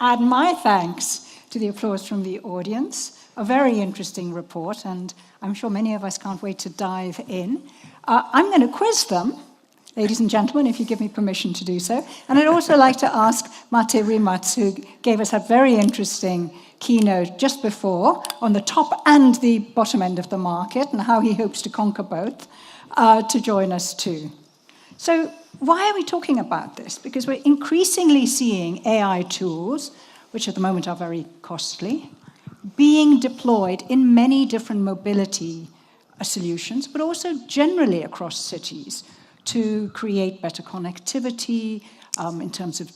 add my thanks to the applause from the audience. A very interesting report, and I'm sure many of us can't wait to dive in. I'm going to quiz them, ladies and gentlemen, if you give me permission to do so. And I'd also like to ask Mate Rimatz, who gave us a very interesting keynote just before on the top and the bottom end of the market and how he hopes to conquer both, to join us too. So why are we talking about this? Because we're increasingly seeing AI tools, which at the moment are very costly, being deployed in many different mobility solutions, but also generally across cities to create better connectivity in terms of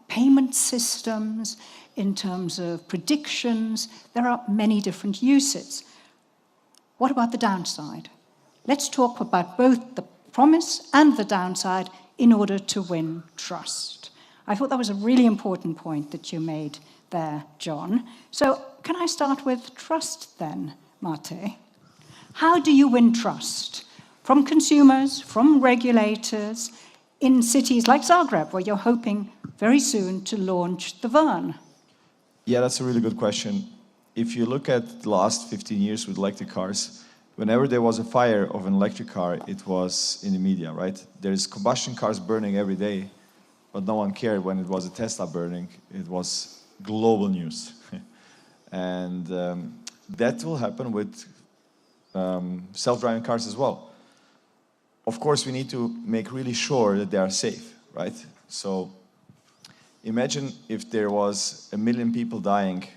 payment systems, in terms of predictions. There are many different uses. What about the downside? Let's talk about both the promise and the downside in order to win trust. I thought that was a really important point that you made there, John. So can I start with trust then, Mate? How do you win trust? From consumers, from regulators, in cities like Zagreb, where you're hoping very soon to launch the Vern? Yeah, that's a really good question. If you look at the last 15 years with electric cars, whenever there was a fire of an electric car, it was in the media, right? There's combustion cars burning every day, but no one cared when it was a Tesla burning. It was global news. And that will happen with self-driving cars as well. Of course, we need to make really sure that they are safe, right? So imagine if there was 1 million people dying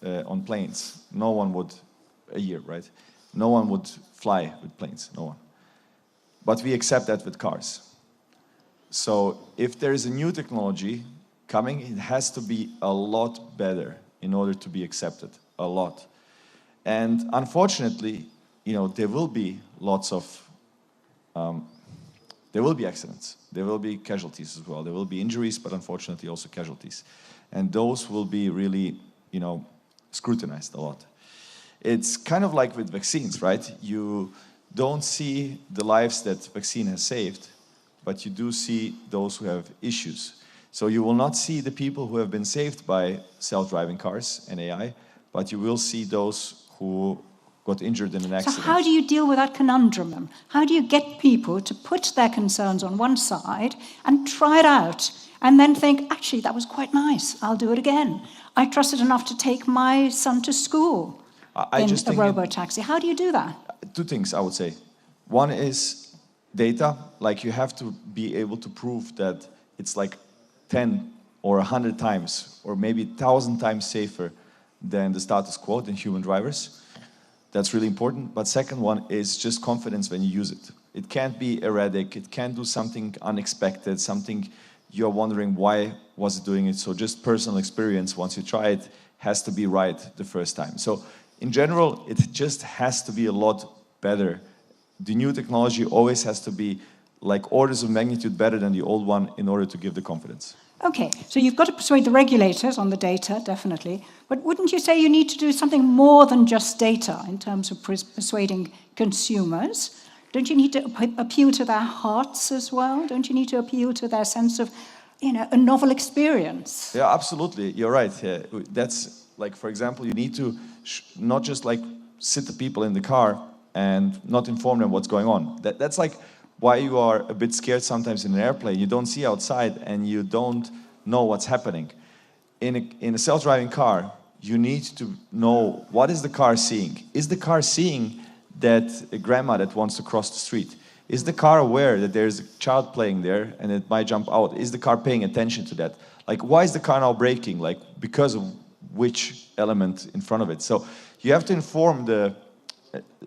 on planes. No one would, a year, right? No one would fly with planes, no one. But we accept that with cars. So if there is a new technology coming, it has to be a lot better in order to be accepted, a lot. And unfortunately, there will be lots of, there will be accidents, there will be casualties as well, there will be injuries, but unfortunately also casualties. And those will be really, scrutinized a lot. It's kind of like with vaccines, right? You don't see the lives that vaccine has saved, but you do see those who have issues. So you will not see the people who have been saved by self-driving cars and AI, but you will see those who got injured in an accident. So how do you deal with that conundrum? How do you get people to put their concerns on one side and try it out and then think, actually, that was quite nice, I'll do it again. I trusted enough to take my son to school in a robo-taxi. How do you do that? Two things, I would say. One is data. Like, you have to be able to prove that it's like 10 or 100 times or maybe 1,000 times safer than the status quo, than human drivers. That's really important. But second one is just confidence when you use it. It can't be erratic. It can't do something unexpected, something you're wondering why was it doing it. So just personal experience, once you try it, has to be right the first time. So in general, it just has to be a lot better. The new technology always has to be like orders of magnitude better than the old one in order to give the confidence. Okay, so you've got to persuade the regulators on the data, definitely. But wouldn't you say you need to do something more than just data in terms of persuading consumers? Don't you need to appeal to their hearts as well? Don't you need to appeal to their sense of, a novel experience? Yeah, absolutely. You're right. Yeah. That's like, for example, you need to not just like sit the people in the car and not inform them what's going on. That's like why you are a bit scared sometimes in an airplane. You don't see outside and you don't know what's happening. In a self-driving car, you need to know, what is the car seeing? Is the car seeing that a grandma that wants to cross the street? Is the car aware that there's a child playing there and it might jump out? Is the car paying attention to that? Like, why is the car now braking? Like, because of which element in front of it? So you have to inform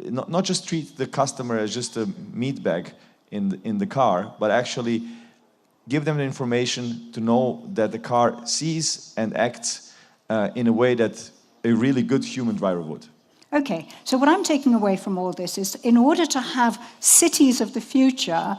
not just treat the customer as just a meat bag in the car, but actually give them the information to know that the car sees and acts in a way that a really good human driver would. Okay, so what I'm taking away from all this is, in order to have cities of the future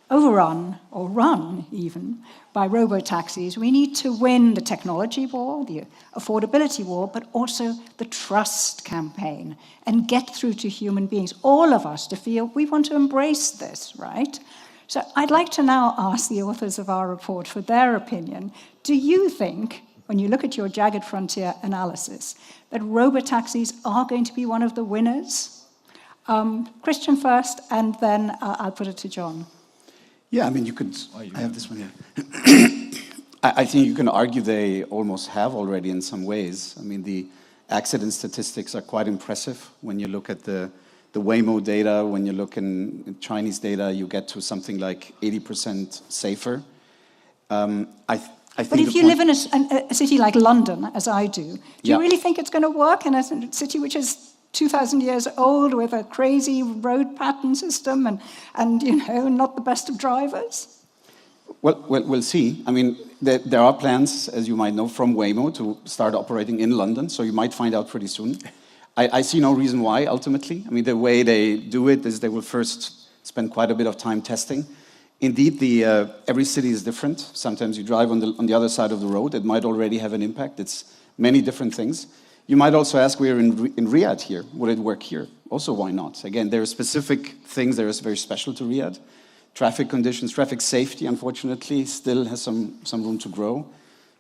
overrun, or run even, by robo-taxis, we need to win the technology war, the affordability war, but also the trust campaign, and get through to human beings, all of us, to feel we want to embrace this, right? So I'd like to now ask the authors of our report for their opinion. Do you think when you look at your jagged frontier analysis, that robotaxis are going to be one of the winners? Christian first, and then I'll put it to John. Yeah, I mean, you could. I have this one here. I think you can argue they almost have already in some ways. I mean, the accident statistics are quite impressive. When you look at the Waymo data, when you look in Chinese data, you get to something like 80% safer. I think but if you live in a city like London, as I do you really think it's going to work in a city which is 2,000 years old with a crazy road pattern system and not the best of drivers? Well, we'll see. I mean, there are plans, as you might know, from Waymo to start operating in London, so you might find out pretty soon. I see no reason why, ultimately. I mean, the way they do it is they will first spend quite a bit of time testing. Indeed, every city is different. Sometimes you drive on the other side of the road. It might already have an impact. It's many different things. You might also ask, we're in Riyadh here. Would it work here? Also, why not? Again, there are specific things that are very special to Riyadh. Traffic conditions, traffic safety, unfortunately, still has some room to grow.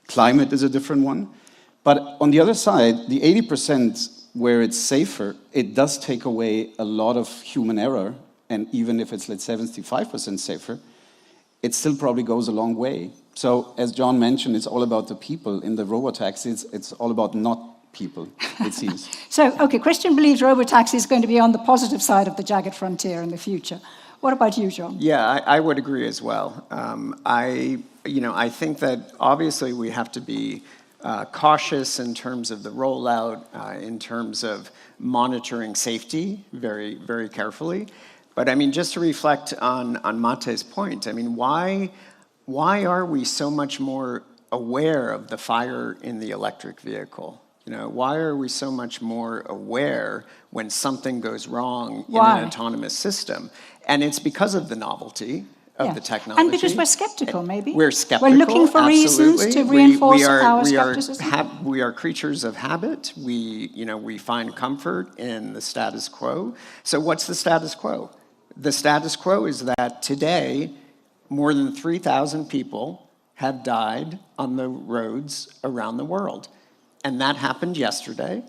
Climate is a different one. But on the other side, the 80% where it's safer, it does take away a lot of human error. And even if it's, let's say, 75% safer, it still probably goes a long way. So, as John mentioned, it's all about the people. In the robotaxis, it's all about not people, it seems. So, okay, Christian believes robotaxi is going to be on the positive side of the jagged frontier in the future. What about you, John? Yeah, I would agree as well. I think that obviously we have to be cautious in terms of the rollout, in terms of monitoring safety very, very carefully. But I mean, just to reflect on Mate's point, I mean, why are we so much more aware of the fire in the electric vehicle? Why are we so much more aware when something goes wrong in an autonomous system? And it's because of the novelty of the technology. And because we're skeptical, maybe. We're skeptical. We're looking for reasons to reinforce our skepticism. We are creatures of habit. We find comfort in the status quo. So what's the status quo? The status quo is that today, more than 3,000 people have died on the roads around the world. And that happened yesterday,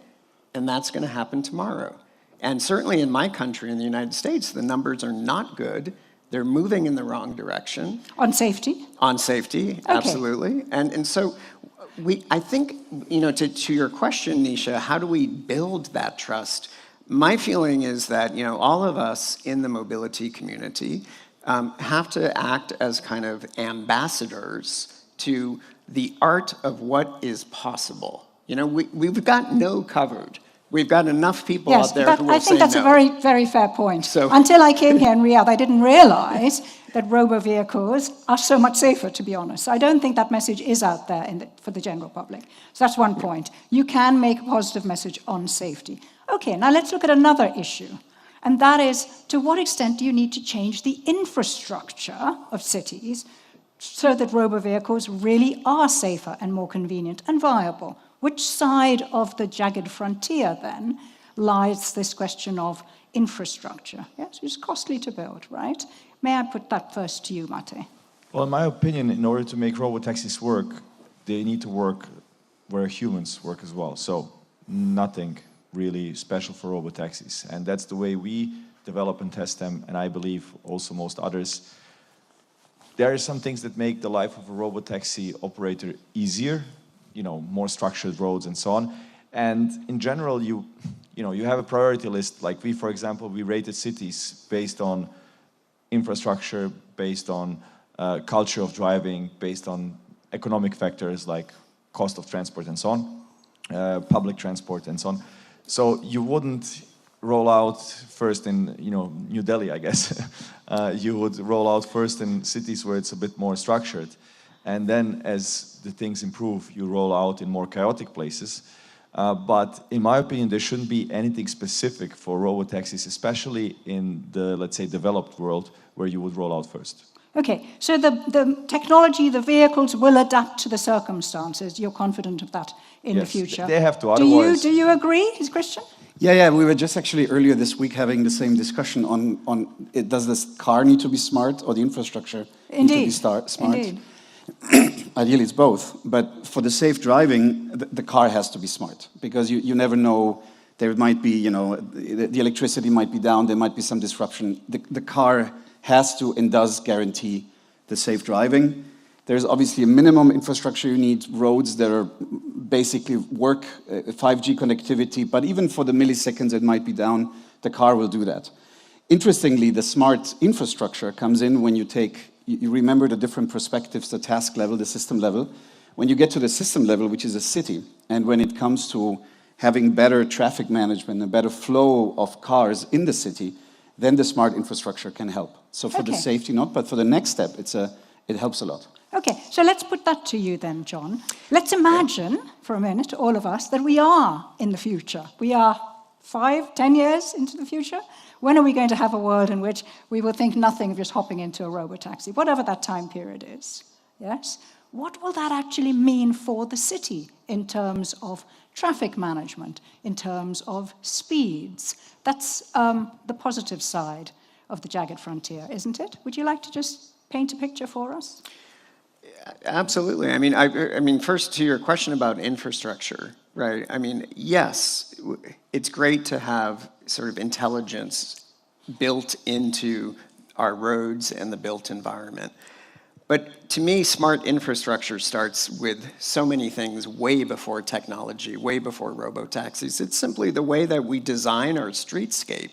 and that's going to happen tomorrow. And certainly in my country, in the United States, the numbers are not good. They're moving in the wrong direction. On safety? On safety, okay. Absolutely. And so I think, to your question, Nisha, how do we build that trust? My feeling is that, all of us in the mobility community have to act as kind of ambassadors to the art of what is possible. We've got no covered. We've got enough people out there who will say no. I think that's a very, very fair point. So, until I came here in Riyadh, I didn't realize that robo-vehicles are so much safer, to be honest. I don't think that message is out there for the general public. So that's one point. You can make a positive message on safety. Okay, now let's look at another issue. And that is, to what extent do you need to change the infrastructure of cities so that robo-vehicles really are safer and more convenient and viable? Which side of the jagged frontier, then, lies this question of infrastructure? Yes, it's costly to build, right? May I put that first to you, Mate? Well, in my opinion, in order to make robotaxis work, they need to work where humans work as well. So nothing really special for robotaxis. And that's the way we develop and test them, and I believe also most others. There are some things that make the life of a robotaxi operator easier, more structured roads and so on. And in general, you have a priority list. Like we, for example, we rated cities based on infrastructure, based on culture of driving, based on economic factors like cost of transport and so on, public transport and so on. So you wouldn't roll out first in New Delhi, I guess. You would roll out first in cities where it's a bit more structured. And then as the things improve, you roll out in more chaotic places. But in my opinion, there shouldn't be anything specific for robotaxis, especially in the, let's say, developed world, where you would roll out first. Okay, so the technology, the vehicles will adapt to the circumstances. You're confident of that in the future? Yes, they have to, otherwise... Do you agree, Christian? Yeah, we were just actually earlier this week having the same discussion on does this car need to be smart or the infrastructure need to be smart? Indeed. ideally it's both, but for the safe driving, the car has to be smart, because you never know, there might be, you know, the electricity might be down, there might be some disruption. The car has to and does guarantee the safe driving. There's obviously a minimum infrastructure. You need roads that are basically work, 5G connectivity, but even for the milliseconds it might be down, the car will do that. Interestingly, the smart infrastructure comes in when you remember the different perspectives, the task level, the system level. When you get to the system level, which is a city, and when it comes to having better traffic management, a better flow of cars in the city, then the smart infrastructure can help. So for the safety, not, but for the next step, it helps a lot. Okay, so let's put that to you then, John. Let's imagine for a minute, all of us, that we are in the future. We are 5, 10 years into the future. When are we going to have a world in which we will think nothing of just hopping into a robotaxi, whatever that time period is? Yes? What will that actually mean for the city in terms of traffic management, in terms of speeds? That's the positive side of the jagged frontier, isn't it? Would you like to just paint a picture for us? Absolutely. I mean, first to your question about infrastructure, right? I mean, yes, it's great to have sort of intelligence built into our roads and the built environment. But to me, smart infrastructure starts with so many things way before technology, way before robotaxis. It's simply the way that we design our streetscape.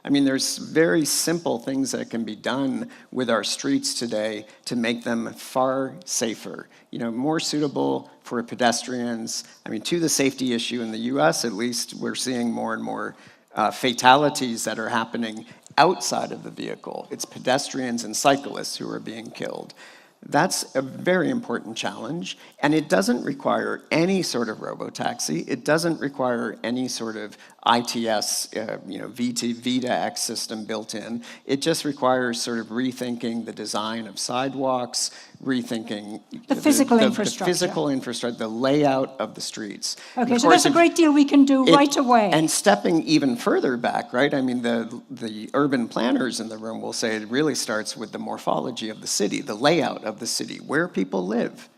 I mean, there's very simple things that can be done with our streets today to make them far safer, you know, more suitable for pedestrians. I mean, to the safety issue in the US, at least, we're seeing more and more fatalities that are happening outside of the vehicle. It's pedestrians and cyclists who are being killed. That's a very important challenge, and it doesn't require any sort of robotaxi. It doesn't require any sort of ITS, V2X system built in. It just requires sort of rethinking the design of sidewalks, rethinking the physical infrastructure, the layout of the streets. Okay, so there's a great deal we can do right away. And stepping even further back, right? I mean, the urban planners in the room will say it really starts with the morphology of the city, the layout of the city, where people live,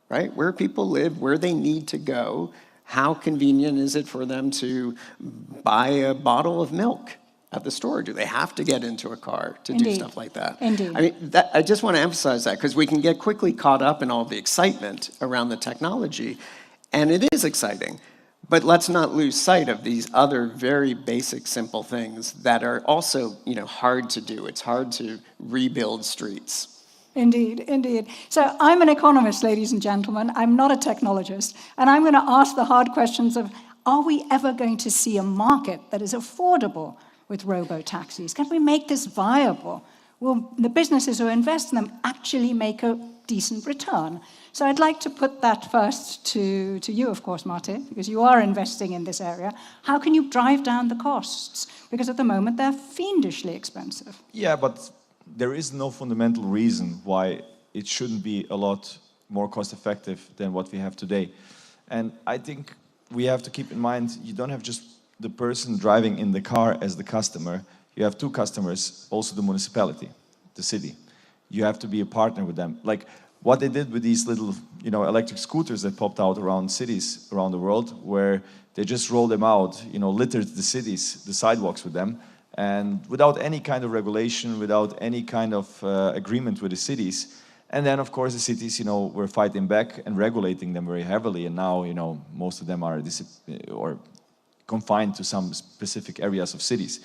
right? Where people live, where they need to go. How convenient is it for them to buy a bottle of milk at the store? Do they have to get into a car to do stuff like that? Indeed. I mean, I just want to emphasize that, because we can get quickly caught up in all the excitement around the technology, and it is exciting. But let's not lose sight of these other very basic, simple things that are also, you know, hard to do. It's hard to rebuild streets. Indeed, indeed. So I'm an economist, ladies and gentlemen. I'm not a technologist. And I'm going to ask the hard questions of, are we ever going to see a market that is affordable with robo-taxis? Can we make this viable? Will the businesses who invest in them actually make a decent return? So I'd like to put that first to you, of course, Martin, because you are investing in this area. How can you drive down the costs? Because at the moment, they're fiendishly expensive. Yeah, but there is no fundamental reason why it shouldn't be a lot more cost-effective than what we have today. And I think we have to keep in mind, you don't have just the person driving in the car as the customer. You have two customers, also the municipality, the city. You have to be a partner with them. Like what they did with these little, electric scooters that popped out around cities around the world, where they just rolled them out, littered the cities, the sidewalks with them. And without any kind of regulation, without any kind of agreement with the cities. And then, of course, the cities, were fighting back and regulating them very heavily. And now, most of them are confined to some specific areas of cities.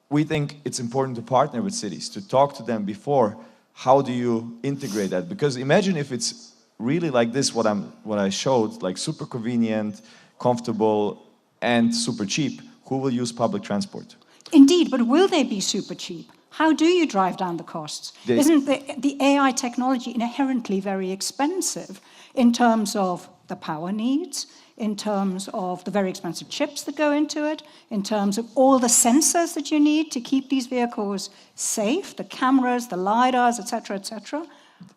We think it's important to partner with cities, to talk to them before. How do you integrate that? Because imagine if it's really like this, what I showed, like super convenient, comfortable, and super cheap. Who will use public transport? Indeed, but will they be super cheap? How do you drive down the costs? Isn't the AI technology inherently very expensive in terms of the power needs, in terms of the very expensive chips that go into it, in terms of all the sensors that you need to keep these vehicles safe, the cameras, the LiDARs, et cetera, et cetera?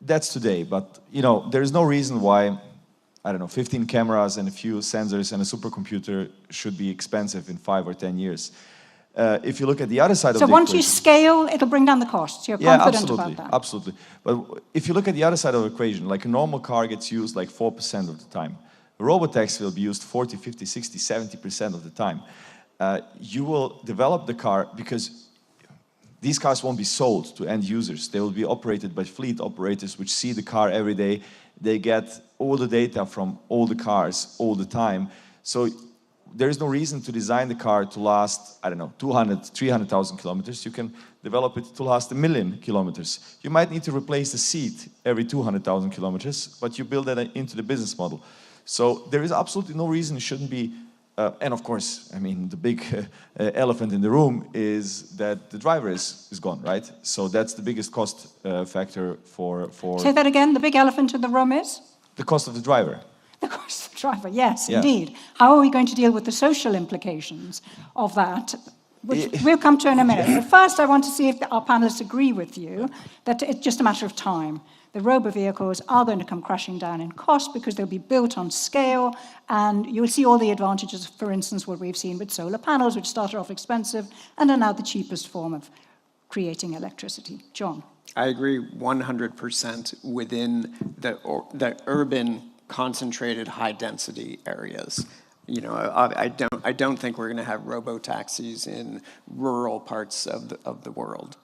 That's today, but there's no reason why, 15 cameras and a few sensors and a supercomputer should be expensive in 5 or 10 years. If you look at the other side of So the once you equation, scale, it'll bring down the costs. You're confident about that? Absolutely. But if you look at the other side of the equation, like a normal car gets used like 4% of the time. A robotaxi will be used 40, 50, 60, 70% of the time. You will develop the car because these cars won't be sold to end users. They will be operated by fleet operators which see the car every day. They get all the data from all the cars all the time. So there is no reason to design the car to last, I don't know, 200, 300,000 kilometers. You can develop it to last 1 million kilometers. You might need to replace the seat every 200,000 kilometers, but you build that into the business model. So there is absolutely no reason it shouldn't be, and of course, I mean, the big elephant in the room is that the driver is gone, right? So that's the biggest cost factor for... Say that again, the big elephant in the room is? The cost of the driver. The cost of the driver, yes, Yeah. indeed. How are we going to deal with the social implications of that? Which we'll come to in a minute. But first, I want to see if our panelists agree with you that it's just a matter of time. The robo-vehicles are going to come crashing down in cost because they'll be built on scale, and you'll see all the advantages, for instance, what we've seen with solar panels, which started off expensive and are now the cheapest form of creating electricity. John? I agree 100% within the urban concentrated high-density areas. You know, I don't think we're going to have robo-taxis in rural parts of the world.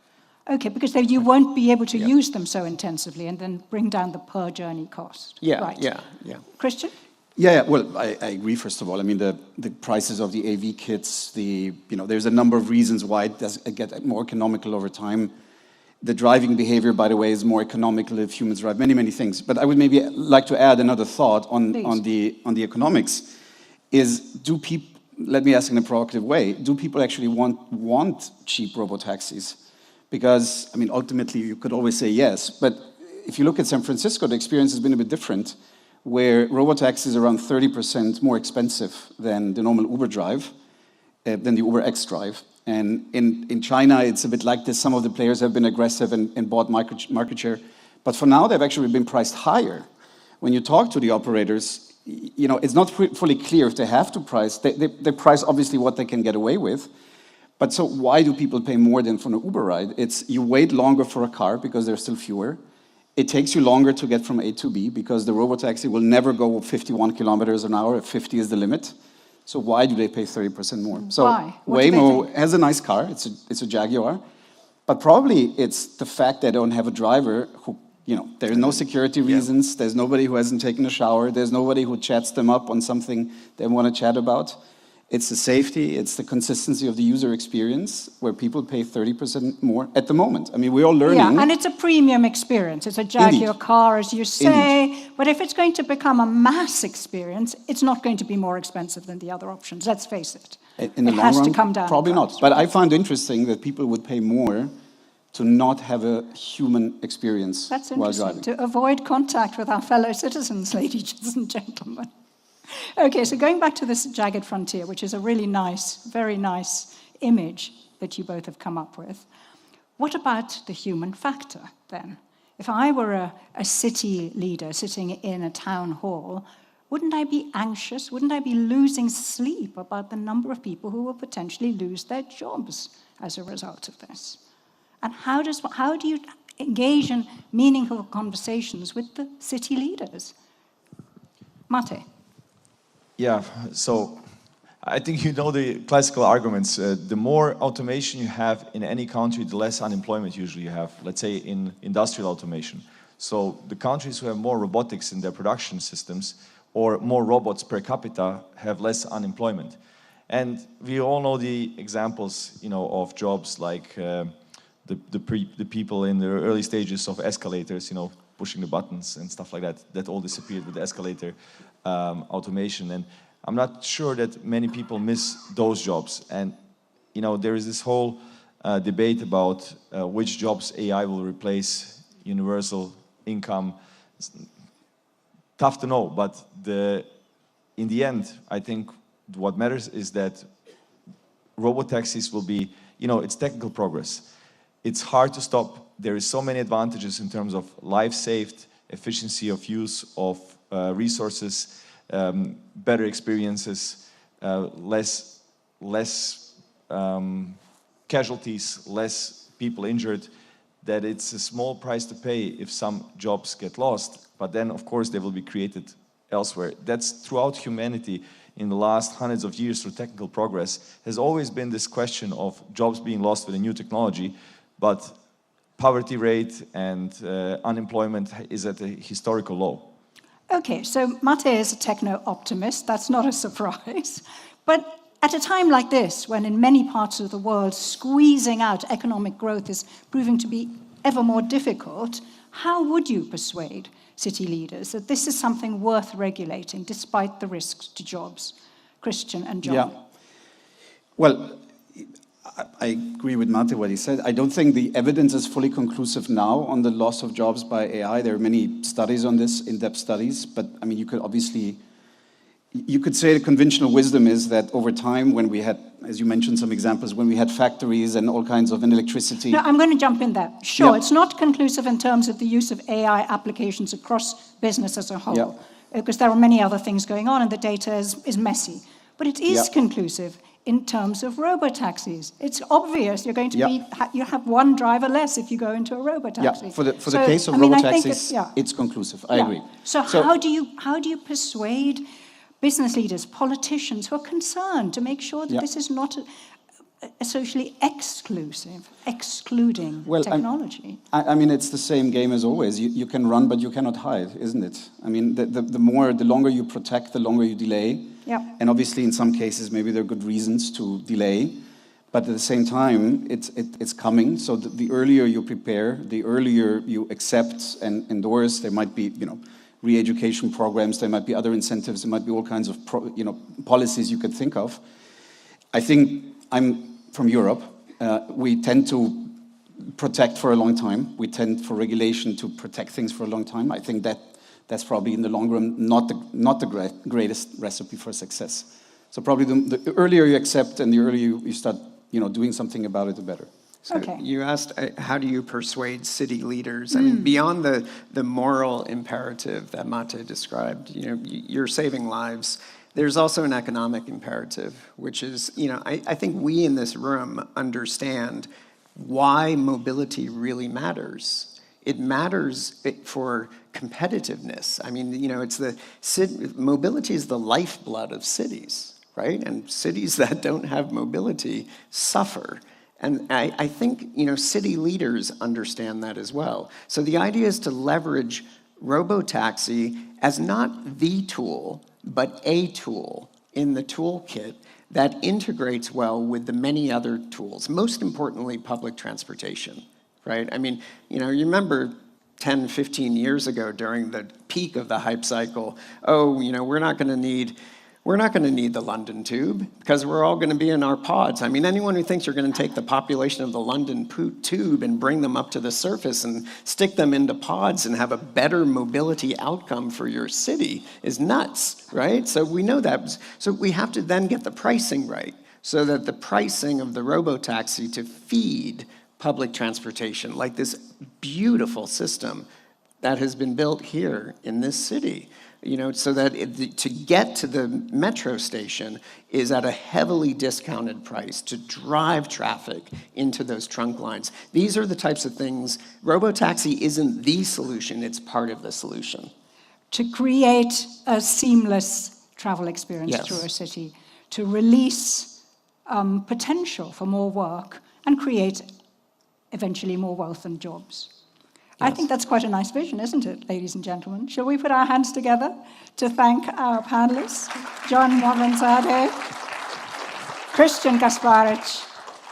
Okay, because then you won't be able to use them so intensively and then bring down the per journey cost. Yeah, right. yeah. Christian? Yeah, well, I agree, first of all. I mean, the prices of the AV kits, there's a number of reasons why it does get more economical over time. The driving behavior, by the way, is more economical if humans drive, many, many things. But I would maybe like to add another thought on the economics, is let me ask in a provocative way, do people actually want cheap robotaxis? Because, I mean, ultimately, you could always say yes. But if you look at San Francisco, the experience has been a bit different, where robotaxis are around 30% more expensive than the normal Uber drive, than the Uber X drive. And in China, it's a bit like this. Some of the players have been aggressive and bought market share. But for now, they've actually been priced higher. When you talk to the operators, it's not fully clear if they have to price. They price, obviously, what they can get away with. But so why do people pay more than for an Uber ride? It's you wait longer for a car because there's still fewer. It takes you longer to get from A to B because the robotaxi will never go 51 kilometers an hour if 50 is the limit. So why do they pay 30% more? So why? What do they Waymo think? has a nice car. It's a Jaguar. But probably it's the fact they don't have a driver who, there are no security reasons. There's nobody who hasn't taken a shower. There's nobody who chats them up on something they want to chat about. It's the safety, it's the consistency of the user experience where people pay 30% more at the moment. I mean, we're all learning. Yeah, and it's a premium experience. It's a Jaguar Indeed. car, as you say. Indeed. But if it's going to become a mass experience, it's not going to be more expensive than the other options. Let's face it. In the it long has run, to come down. probably in not. price, But right? I find interesting that people would pay more to not have a human experience That's while interesting. driving. To avoid contact with our fellow citizens, ladies and gentlemen. Okay, so going back to this jagged frontier, which is a really nice, very nice image that you both have come up with, what about the human factor then? If I were a city leader sitting in a town hall, wouldn't I be anxious? Wouldn't I be losing sleep about the number of people who will potentially lose their jobs as a result of this? And how do you engage in meaningful conversations with the city leaders? Mate. Yeah, so I think you know the classical arguments. The more automation you have in any country, the less unemployment usually you have, let's say in industrial automation. So the countries who have more robotics in their production systems or more robots per capita have less unemployment. And we all know the examples, of jobs like the people in the early stages of escalators, pushing the buttons and stuff like that all disappeared with the escalator automation. And I'm not sure that many people miss those jobs. And, there is this whole debate about which jobs AI will replace, universal income. It's tough to know, but in the end, I think what matters is that robotaxis will be, it's technical progress. It's hard to stop. There is so many advantages in terms of life saved, efficiency of use of resources, better experiences, less casualties, less people injured, that it's a small price to pay if some jobs get lost, but then of course they will be created elsewhere. That's throughout humanity in the last hundreds of years through technical progress has always been this question of jobs being lost with a new technology, but poverty rate and unemployment is at a historical low. Okay, so Maher is a techno-optimist. That's not a surprise. But at a time like this, when in many parts of the world squeezing out economic growth is proving to be ever more difficult, how would you persuade city leaders that this is something worth regulating despite the risks to jobs? Christian and John. Yeah. Well, I agree with Maher what he said. I don't think the evidence is fully conclusive now on the loss of jobs by AI. There are many studies on this, in-depth studies, but I mean, you could say the conventional wisdom is that over time, when we had, as you mentioned some examples, when we had factories and all kinds of electricity. No, I'm going to jump in there. Sure, Yeah. It's not conclusive in terms of the use of AI applications across business as a whole, Yeah. because there are many other things going on and the data is messy. But it is Yeah. conclusive in terms of robo-taxis. It's obvious you're going to Yeah. you have one driver less if you go into a robo-taxi. Yeah, for the So, case of I mean, I think robo-taxis, it's conclusive. I Yeah. agree. So how do you persuade business leaders, politicians who are concerned to make sure that Yeah. this is not a socially excluding technology? I mean, it's the same game as always. You can run, but you cannot hide, isn't it? I mean, the longer you protect, the longer you delay. Yeah. And obviously, in some cases, maybe there are good reasons to delay. But at the same time, it's coming. So the earlier you prepare, the earlier you accept and endorse. There might be, re-education programs. There might be other incentives. There might be all kinds of, policies you could think of. I think I'm from Europe. We tend to protect for a long time. We tend for regulation to protect things for a long time. I think that's probably in the long run not the greatest recipe for success. So probably the earlier you accept and the earlier you start, doing something about it, the better. So Okay. you asked, how do you persuade city leaders? I mean, beyond the moral imperative that Maher described, you're saving lives. There's also an economic imperative, which is, I think we in this room understand why mobility really matters. It matters for competitiveness. I mean, mobility is the lifeblood of cities, right? And cities that don't have mobility suffer. And I think, city leaders understand that as well. So the idea is to leverage robo-taxi as not the tool, but a tool in the toolkit that integrates well with the many other tools, most importantly, public transportation, right? I mean, you remember 10, 15 years ago during the peak of the hype cycle, we're not going to need the London Tube because we're all going to be in our pods. I mean, anyone who thinks you're going to take the population of the London Tube and bring them up to the surface and stick them into pods and have a better mobility outcome for your city is nuts, right? So we know that. So we have to then get the pricing right so that the pricing of the robo-taxi to feed public transportation, like this beautiful system that has been built here in this city, so that to get to the metro station is at a heavily discounted price to drive traffic into those trunk lines. These are the types of things. Robo-taxi isn't the solution, it's part of the solution. To create a seamless travel experience through a city, to release potential for more work and create eventually more wealth and jobs. I think that's quite a nice vision, isn't it, ladies and gentlemen? Shall we put our hands together to thank our panelists, John Moavenzadeh, Christian Gasparic,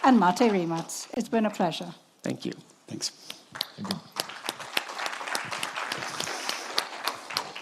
and Maher. It's been a pleasure. Thank you. Thanks. Thank you.